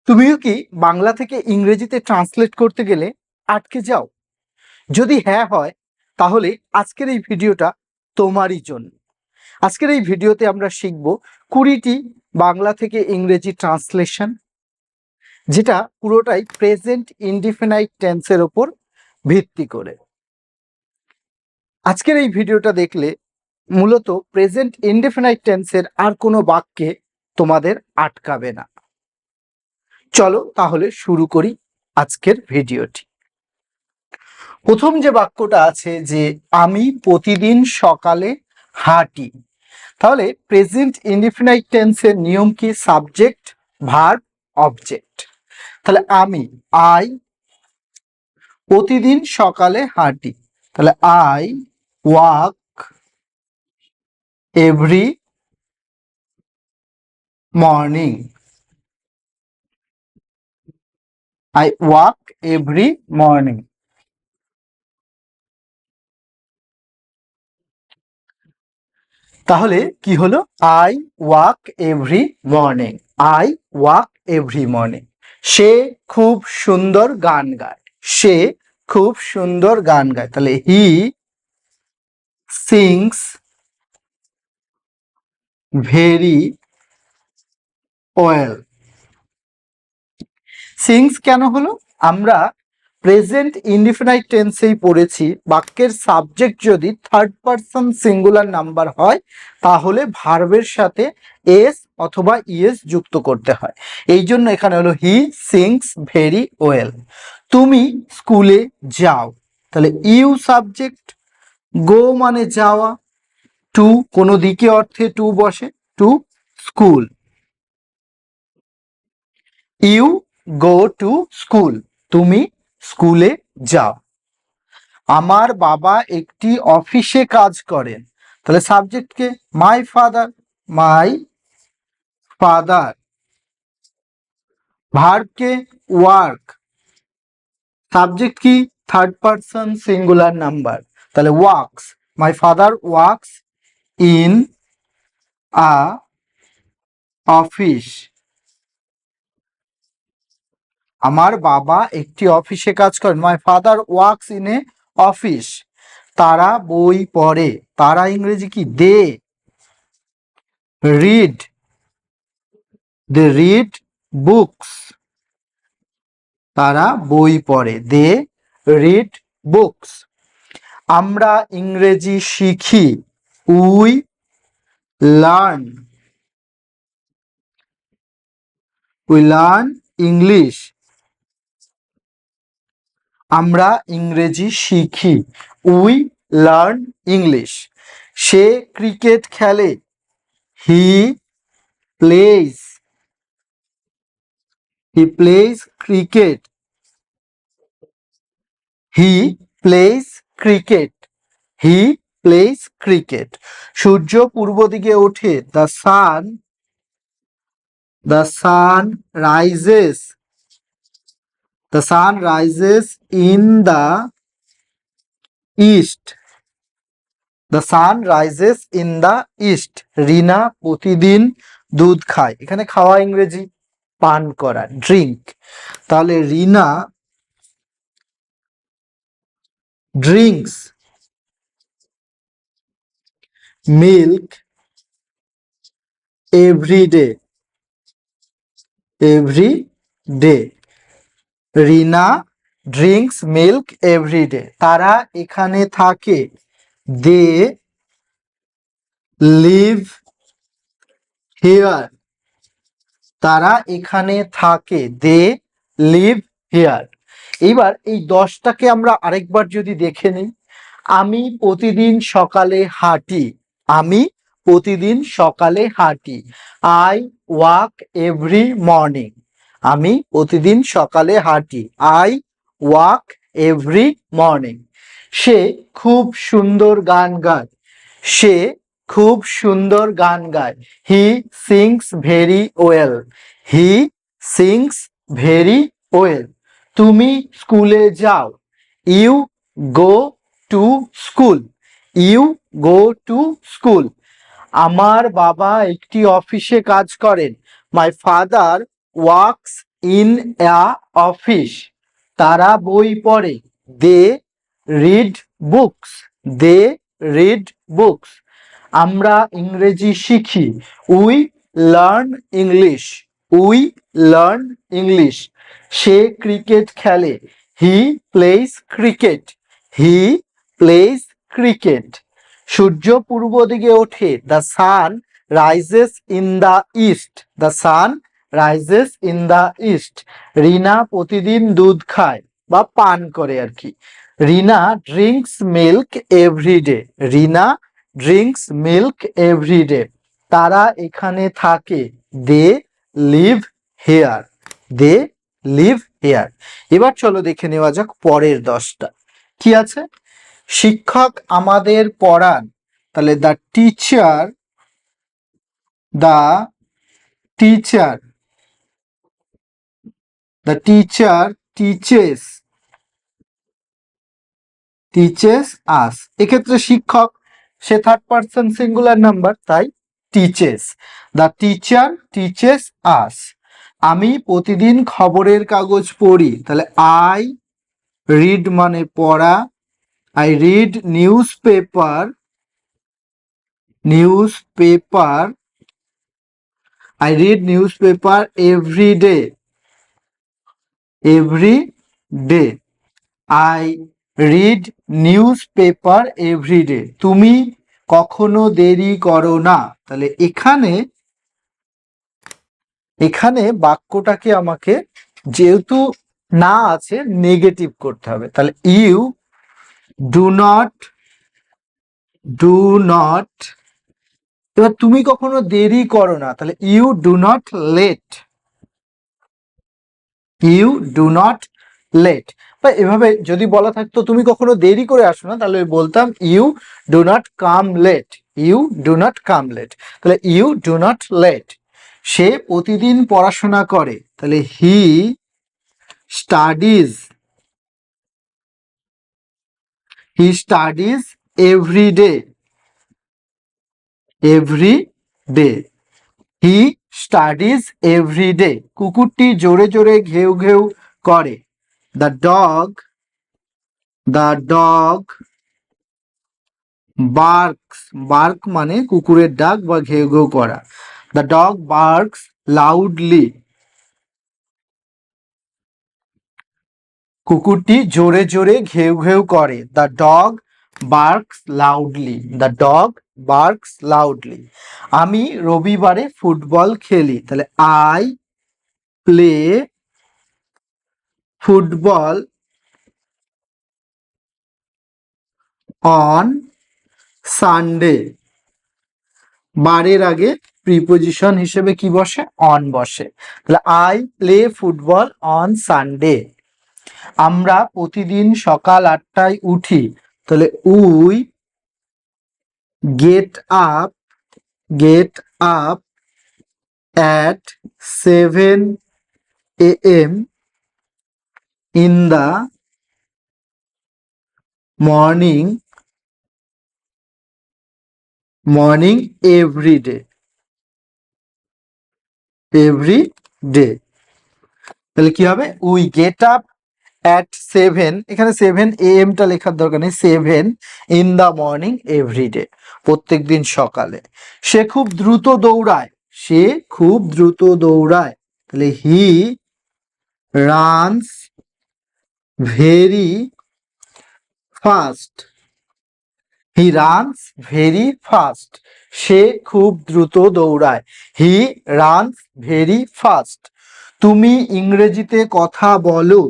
তুমিও কি বাংলা থেকে ইংরেজিতে ট্রান্সলেট করতে গেলে আটকে যাও? যদি হ্যাঁ হয়, তাহলে আজকের এই ভিডিওটা তোমারই জন্য। আজকের এই ভিডিওতে আমরা শিখব 20টি বাংলা থেকে ইংরেজি ট্রান্সলেশন, যেটা পুরোটাই প্রেজেন্ট ইনডিফিনাইট টেন্সের ওপর ভিত্তি করে। আজকের এই ভিডিওটা দেখলে মূলত প্রেজেন্ট ইনডিফিনাইট টেন্সের আর কোনো বাক্যে তোমাদের আটকাবে না। চলো তাহলে শুরু করি আজকের ভিডিওটি। প্রথম যে বাক্যটা আছে যে আমি প্রতিদিন সকালে হাঁটি, তাহলে প্রেজেন্ট ইনডিফিনাইট টেন্সের নিয়ম কি? Subject, verb, object. তাহলে আই প্রতিদিন সকালে হাঁটি, তাহলে I walk every morning. I walk every morning. তাহলে কি হলো? I walk every morning. I walk every morning. সে খুব সুন্দর গান গায়। সে খুব সুন্দর গান গায়, তাহলে হি সিংস ভেরি ওয়েল। সিংস কেন হলো? আমরা প্রেজেন্ট ইনডিফিনাইট টেন্সেই পড়েছি বাক্যের সাবজেক্ট যদি থার্ড পারসন সিঙ্গুলার নাম্বার হয়, তাহলে ভার্বের সাথে এস অথবা ইএস যুক্ত করতে হয়। এই জন্য এখানে হলো হি সিংস ভেরি ওয়েল। তুমি স্কুলে যাও, তাহলে ইউ সাবজেক্ট, গো মানে যাওয়া, টু কোনো দিকে অর্থে টু বসে, to school. You go to school, তুমি স্কুলে যাও। আমার বাবা একটি অফিসে কাজ করেন, তাহলে সাবজেক্ট কে? My father, my father. Verb কে? ওয়ার্ক। সাবজেক্ট কি? থার্ড পারসন সিঙ্গুলার নাম্বার, তাহলে works. My father works in a office. আমার বাবা একটি অফিসে কাজ করেন। My father works in a office. তারা বই পড়ে, তারা ইংরেজি কি? They read, they read books. তারা বই পড়ে, দে রিড বুকস। আমরা ইংরেজি শিখি, we learn, we learn English. আমরা ইংরেজি শিখি, উই লার্ন ইংলিশ। সে ক্রিকেট খেলে, he plays, he plays cricket, he plays cricket, he plays cricket. সূর্য পূর্ব দিকে ওঠে, the sun rises, the sun rises in the east, the sun rises in the east. Rina প্রতিদিন দুধ খায়, এখানে খাওয়া ইংরেজি পান করা, ড্রিঙ্ক। তাহলে Rina drinks milk every day, every day. Rina drinks milk every day. তারা এখানে থাকে, দে লিভ হিয়ার, তারা এখানে থাকে, দে লিভ হিয়ার। এইবার এই 10টাকে আমরা আরেকবার যদি দেখে নিই। আমি প্রতিদিন সকালে হাঁটি, আমি প্রতিদিন সকালে হাঁটি। আই ওয়াক এভরি মর্নিং, আমি প্রতিদিন সকালে হাঁটি। I walk every morning. সে খুব সুন্দর গান গায়, সে খুব সুন্দর গান গায়। He sings very well, he sings very well. তুমি স্কুলে যাও, you go to school, you go to school. আমার বাবা একটি অফিসে কাজ করেন, my father works in a office, তারা বই পড়ে। They read books, they read books. আমরা ইংরেজি শিখি। We learn English, we learn English. সে ক্রিকেট খেলে। হি plays cricket, he plays cricket. সূর্য পূর্ব দিকে ওঠে। The sun rises in the east, the sun rises in the east. Rina প্রতিদিন দুধ খায় বা পান করে আর কি। Rina drinks milk everyday, Rina drinks milk everyday. তারা এখানে থাকে। They live here, they live here. এবার চলো দেখে নেওয়া যাক পরের 10টা কি আছে। শিক্ষক আমাদের পড়ান, তাহলে the teacher, the teacher, the teacher teaches, teaches us. এক্ষেত্রে শিক্ষক সে থার্ড পারসন সিঙ্গুলার নাম্বার, তাই teaches. The teacher teaches us. আমি প্রতিদিন খবরের কাগজ পড়ি, তাহলে আই রিড মানে পড়া। I read news paper, news paper. I read news paper every day, every day. I read news paper every day. তুমি কখনো দেরি করো না, তাহলে এখানে এখানে বাক্যটাকে আমাকে যেহেতু না আছে নেগেটিভ করতে হবে, তাহলে you do not, do not. এবার তুমি কখনো দেরি করো না, তাহলে you do not late, you do not late. বা এভাবে যদি বলা থাকতো তুমি কখনো দেরি করে আসো না, তাহলে বলতাম you do not come late, you do not come late. তাহলে ইউ ডু নট লেট। সে প্রতিদিন পড়াশোনা করে, তাহলে he studies, he studies every day, every day. He studies every day. কুকুরটি জোরে জোরে ঘেউ ঘেউ করে। The dog, the dog barks, bark মানে কুকুরের ডাক বা ঘেউ ঘেউ করা। দ্য ডগ বার্কস লাউডলি, কুকুরটি জোরে জোরে ঘেউ ঘেউ করে। The dog barks loudly, the dog barks loudly. আমি রবিবারে ফুটবল খেলি, তাহলে I play football on Sunday. বারের আগে প্রিপোজিশন হিসেবে কি বসে? অন বসে। তাহলে I play football on Sunday. আমরা প্রতিদিন সকাল 8টায় উঠি, তাহলে we get up, gate up at 7 AM in the morning, morning every day, every day. তাহলে কি হবে? উই গেট আপ অ্যাট 7, এখানে 7 AM টা লেখার দরকার নেই, 7 in the morning every day, প্রত্যেক দিন সকালে। সে খুব দ্রুত দৌড়ায়, সে খুব দ্রুত দৌড়ায়, তাহলে he runs very fast, he runs very fast. সে খুব দ্রুত দৌড়ায়, হি রানস ভেরি ফাস্ট। তুমি ইংরেজিতে কথা বলো,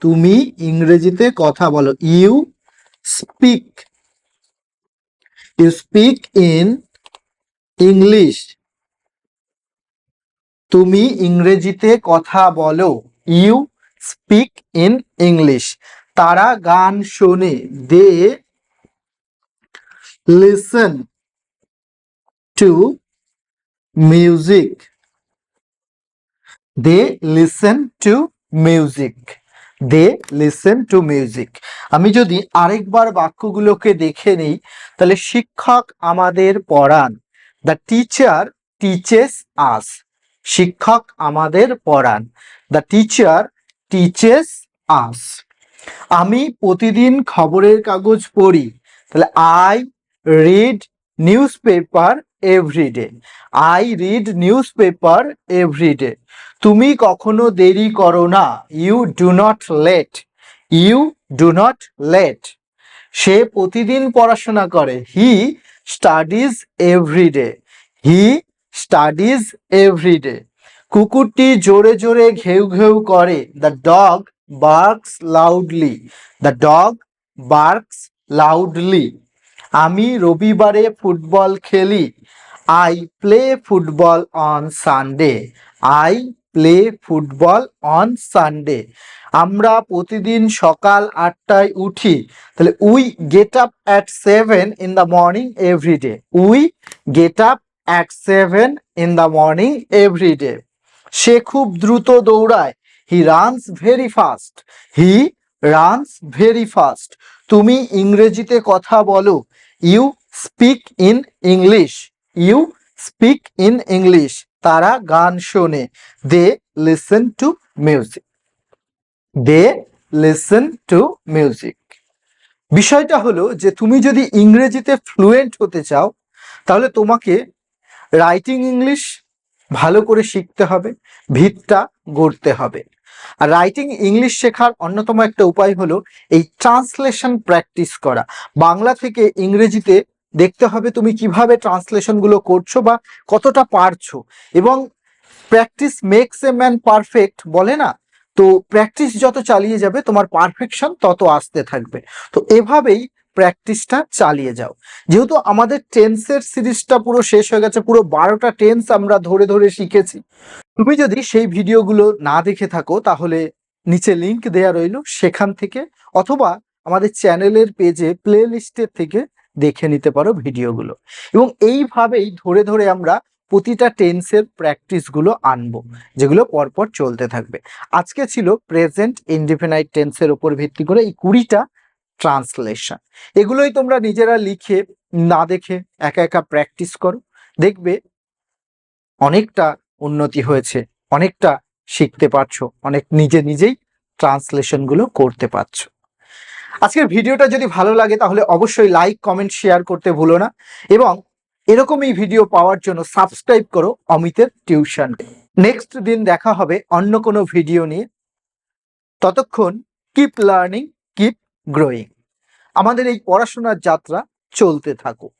তুমি ইংরেজিতে কথা বলো। You speak, you speak in English. তুমি ইংরেজিতে কথা বলো, ইউ স্পিক ইন ইংলিশ। তারা গান শোনে, they listen to music, they listen to music, they listen to music. আমি যদি আরেকবার বাক্যগুলোকে দেখে নিই, তাহলে শিক্ষক আমাদের পড়ান, দ্য টিচার টিচেস আস। শিক্ষক আমাদের পড়ান। The teacher teaches us. আমি প্রতিদিন খবরের কাগজ পড়ি, তাহলে I read newspaper everyday. I read newspaper everyday. তুমি কখনো দেরি করো না, you do not late. You do not late. সে প্রতিদিন পড়াশোনা করে, he studies everyday. He studies everyday. কুকুরটি জোরে জোরে ঘেউ ঘেউ করে, the dog barks loudly. The dog barks loudly. আমি রবিবারে ফুটবল খেলি, I play football on Sunday. I play football on Sunday. আমরা প্রতিদিন সকাল 8টায় উঠি, তাহলে we get up at 7 in the morning everyday. We get up at 7 in the morning everyday. সে খুব দ্রুত দৌড়ায়, he runs very fast. He runs very fast. তুমি ইংরেজিতে কথা বলো, you speak in English. You speak in English. তারা গান শোনে, they listen to music. They listen to music. বিষয়টা হলো যে তুমি যদি ইংরেজিতে ফ্লুয়েন্ট হতে চাও, তাহলে তোমাকে রাইটিং ইংলিশ ভালো করে শিখতে হবে, ভিতটা গড়তে হবে। আর রাইটিং ইংলিশ শেখার অন্যতম একটা উপায় হলো এই ট্রান্সলেশন প্র্যাকটিস করা। বাংলা থেকে ইংরেজিতে দেখতে হবে তুমি কিভাবে ট্রান্সলেশনগুলো করছো বা কতটা পারছো। এবং practice makes a man perfect বলে না, তো প্র্যাকটিস যত চালিয়ে যাবে তোমার পারফেকশন তত আসতে থাকবে। তো এভাবেই প্র্যাকটিসটা চালিয়ে যাও। যেহেতু আমাদের টেন্সের সিরিজটা পুরো শেষ হয়ে গেছে, পুরো 12টা টেন্স আমরা ধরে ধরে শিখেছি। তুমি যদি সেই ভিডিওগুলো না দেখে থাকো তাহলে নিচে লিংক দেয়া রইল, সেখান থেকে অথবা আমাদের চ্যানেলের পেজে প্লে লিস্টের থেকে দেখে নিতে পারো ভিডিওগুলো। এবং এইভাবেই ধরে ধরে আমরা প্রতিটা টেন্সের প্র্যাকটিসগুলো আনবো, যেগুলো পরপর চলতে থাকবে। আজকে ছিল প্রেজেন্ট ইনডিফিনাইট টেন্সের উপর ভিত্তি করে এই 20টা ট্রান্সলেশন। এগুলোই তোমরা নিজেরা লিখে না দেখে একা একা প্র্যাকটিস করো, দেখবে অনেকটা উন্নতি হয়েছে, অনেকটা শিখতে পারছো, অনেক নিজে নিজেই ট্রান্সলেশনগুলো করতে পারছো। আজকের ভিডিওটা যদি ভালো লাগে তাহলে অবশ্যই লাইক কমেন্ট শেয়ার করতে ভুলো না, এবং এরকমই ভিডিও পাওয়ার জন্য সাবস্ক্রাইব করো অমিতের টিউশন। নেক্সট দিন দেখা হবে অন্য কোনো ভিডিও নিয়ে। ততক্ষণ কিপ লার্নিং, কিপ গ্রোয়িং। আমাদের এই পড়াশোনার যাত্রা চলতে থাকুক।